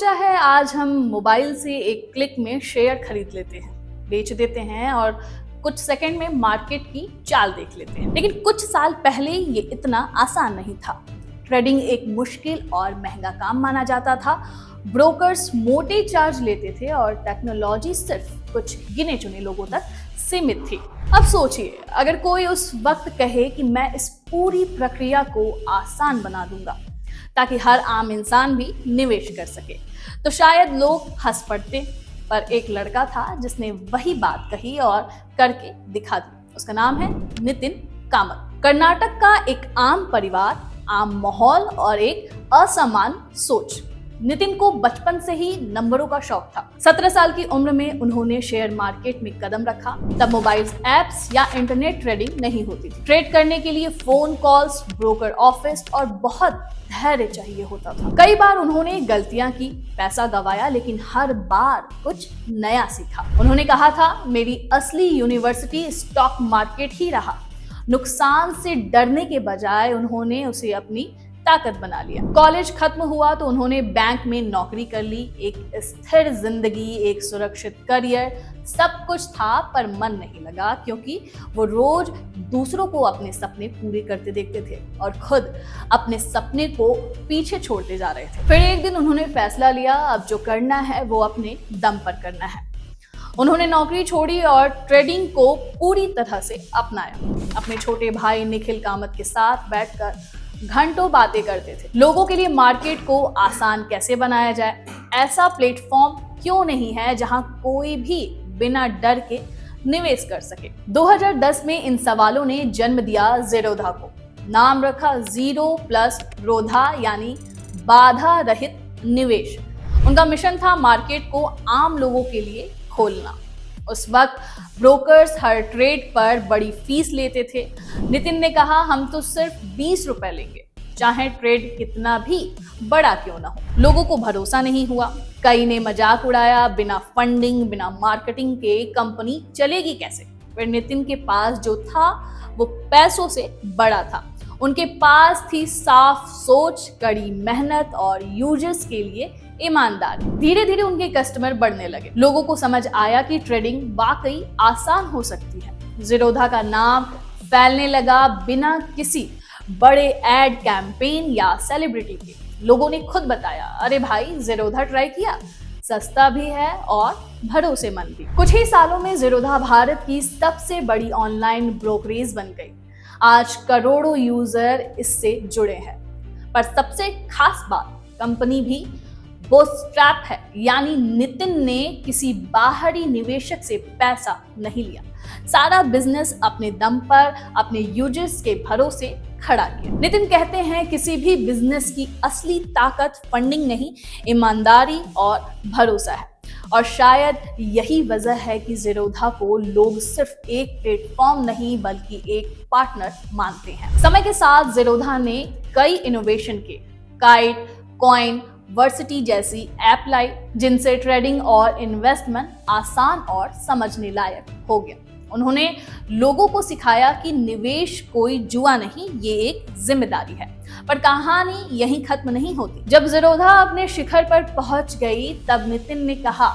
सोचा है आज हम मोबाइल से एक क्लिक में शेयर खरीद लेते हैं, बेच देते हैं और कुछ सेकंड में मार्केट की चाल देख लेते हैं। लेकिन कुछ साल पहले ये इतना आसान नहीं था। ट्रेडिंग एक मुश्किल और महंगा काम माना जाता था। ब्रोकर्स मोटे चार्ज लेते थे और टेक्नोलॉजी सिर्फ कुछ गिने चुने लोगों तक सीमित थी। अब सोचिए, अगर कोई उस वक्त कहे कि मैं इस पूरी प्रक्रिया को आसान बना दूंगा ताकि हर आम इंसान भी निवेश कर सके, तो शायद लोग हंस पड़ते। पर एक लड़का था जिसने वही बात कही और करके दिखा दी। उसका नाम है नितिन कामत। कर्नाटक का एक आम परिवार, आम माहौल और एक असामान्य सोच। नितिन को बचपन से ही नंबरों का शौक था। 17 साल की उम्र में उन्होंने शेयर मार्केट में कदम रखा। तब मोबाइल ऐप्स या इंटरनेट ट्रेडिंग नहीं होती थी। ट्रेड करने के लिए फोन कॉल्स, ब्रोकर ऑफिस और बहुत धैर्य चाहिए होता था। कई बार उन्होंने गलतियां की, पैसा गंवाया, लेकिन हर बार कुछ नया सीखा। उन्होंने कहा था, मेरी असली यूनिवर्सिटी स्टॉक मार्केट ही रहा। नुकसान से डरने के बजाय उन्होंने उसे अपनी ताकत बना लिया। कॉलेज खत्म हुआ तो उन्होंने बैंक में नौकरी कर ली। एक स्थिर जिंदगी, एक सुरक्षित करियर, सब कुछ था, पर मन नहीं लगा क्योंकि वो रोज दूसरों को अपने सपने पूरे करते देखते थे और खुद अपने सपने को पीछे छोड़ते जा रहे थे। फिर एक दिन उन्होंने फैसला लिया, अब जो करना है वो अपने दम पर करना है। उन्होंने नौकरी छोड़ी और ट्रेडिंग को पूरी तरह से अपनाया। अपने छोटे भाई निखिल कामत के साथ बैठकर घंटों बातें करते थे। लोगों के लिए मार्केट को आसान कैसे बनाया जाए, ऐसा प्लेटफॉर्म क्यों नहीं है जहां कोई भी बिना डर के निवेश कर सके। 2010 में इन सवालों ने जन्म दिया ज़ीरोधा को। नाम रखा जीरो प्लस रोधा, यानी बाधा रहित निवेश। उनका मिशन था मार्केट को आम लोगों के लिए खोलना। उस वक्त ब्रोकर्स हर ट्रेड पर बड़ी फीस लेते थे। नितिन ने कहा, हम तो सिर्फ 20 रुपए लेंगे, चाहे ट्रेड कितना भी बड़ा क्यों ना हो। लोगों को भरोसा नहीं हुआ। कई ने मजाक उड़ाया, बिना फंडिंग, बिना मार्केटिंग के कंपनी चलेगी कैसे। फिर नितिन के पास जो था वो पैसों से बड़ा था। उनके पास थी साफ सोच, कड़ी मेहनत और यूजर्स के लिए ईमानदार। धीरे धीरे उनके कस्टमर बढ़ने लगे। लोगों को समझ आया कि ट्रेडिंग वाकई आसान हो सकती है। ज़ीरोधा का नाम फैलने लगा बिना किसी बड़े एड कैंपेन या सेलिब्रिटी के। लोगों ने खुद बताया, अरे भाई ज़ीरोधा ट्राई किया, सस्ता भी है और भरोसेमंद भी। कुछ ही सालों में ज़ीरोधा भारत की सबसे बड़ी ऑनलाइन ब्रोकरेज बन गई। आज करोड़ों यूजर इससे जुड़े हैं। पर सबसे खास बात, कंपनी भी बूटस्ट्रैप है, यानी नितिन ने किसी बाहरी निवेशक से पैसा नहीं लिया। सारा बिजनेस अपने दम पर, अपने यूजर्स के भरोसे खड़ा किया। नितिन कहते हैं, किसी भी बिजनेस की असली ताकत फंडिंग नहीं, ईमानदारी और भरोसा है। और शायद यही वजह है कि ज़ीरोधा को लोग सिर्फ एक प्लेटफॉर्म नहीं बल्कि एक पार्टनर मानते हैं। समय के साथ ज़ीरोधा ने कई इनोवेशन के, काइट, कॉइन, वर्सिटी जैसी ऐप लाई, जिनसे ट्रेडिंग और इन्वेस्टमेंट आसान और समझने लायक हो गया। उन्होंने लोगों को सिखाया कि निवेश कोई जुआ नहीं, ये एक जिम्मेदारी है। पर कहानी यहीं खत्म नहीं होती। जब ज़ीरोधा अपने शिखर पर पहुंच गई, तब नितिन ने कहा,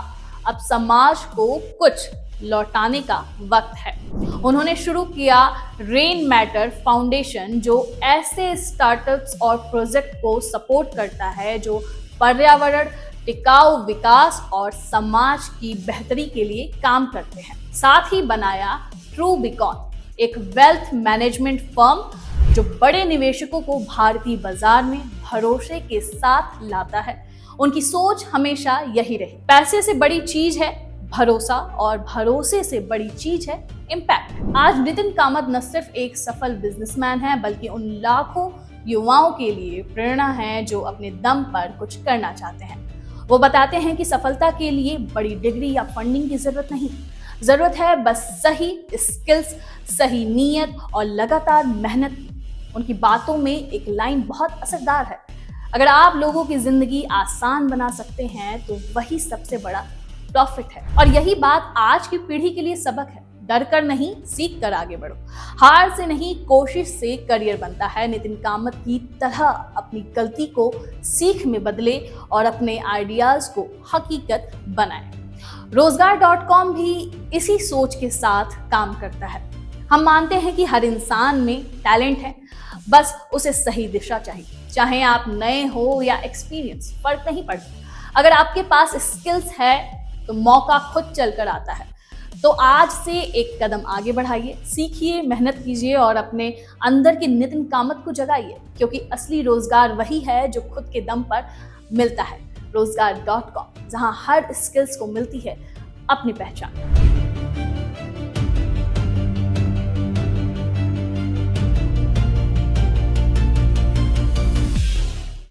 अब समाज को कुछ लौटाने का वक्त है। उन्होंने शुरू किया रेन मैटर फाउंडेशन, जो ऐसे स्टार्टअप्स और प्रोजेक्ट को सपोर्ट करता है जो पर्यावरण, टिकाऊ विकास और समाज की बेहतरी के लिए काम करते हैं। साथ ही बनाया ट्रू बीकॉन, एक वेल्थ मैनेजमेंट फर्म जो बड़े निवेशकों को भारतीय बाजार में भरोसे के साथ लाता है। उनकी सोच हमेशा यही रही, पैसे से बड़ी चीज है भरोसा और भरोसे से बड़ी चीज है इम्पैक्ट। आज नितिन कामत न सिर्फ एक सफल बिजनेसमैन है, बल्कि उन लाखों युवाओं के लिए प्रेरणा है जो अपने दम पर कुछ करना चाहते हैं। वो बताते हैं कि सफलता के लिए बड़ी डिग्री या फंडिंग की जरूरत नहीं, जरूरत है बस सही स्किल्स, सही नीयत और लगातार मेहनत की। उनकी बातों में एक लाइन बहुत असरदार है, अगर आप लोगों की जिंदगी आसान बना सकते हैं तो वही सबसे बड़ा प्रॉफिट है। और यही बात आज की पीढ़ी के लिए सबक है। डर कर नहीं, सीख कर आगे बढ़ो। हार से नहीं, कोशिश से करियर बनता है। नितिन कामत की तरह अपनी गलती को सीख में बदले और अपने आइडियाज को हकीकत बनाए। रोजगार.com भी इसी सोच के साथ काम करता है। हम मानते हैं कि हर इंसान में टैलेंट है, बस उसे सही दिशा चाहिए। चाहे आप नए हो या एक्सपीरियंस, फर्क नहीं पड़ता। अगर आपके पास स्किल्स है तो मौका खुद चलकर आता है। तो आज से एक कदम आगे बढ़ाइए, सीखिए, मेहनत कीजिए और अपने अंदर के नितिन कामत को जगाइए, क्योंकि असली रोजगार वही है जो खुद के दम पर मिलता है। रोजगार.com, जहां हर स्किल्स को मिलती है अपनी पहचान।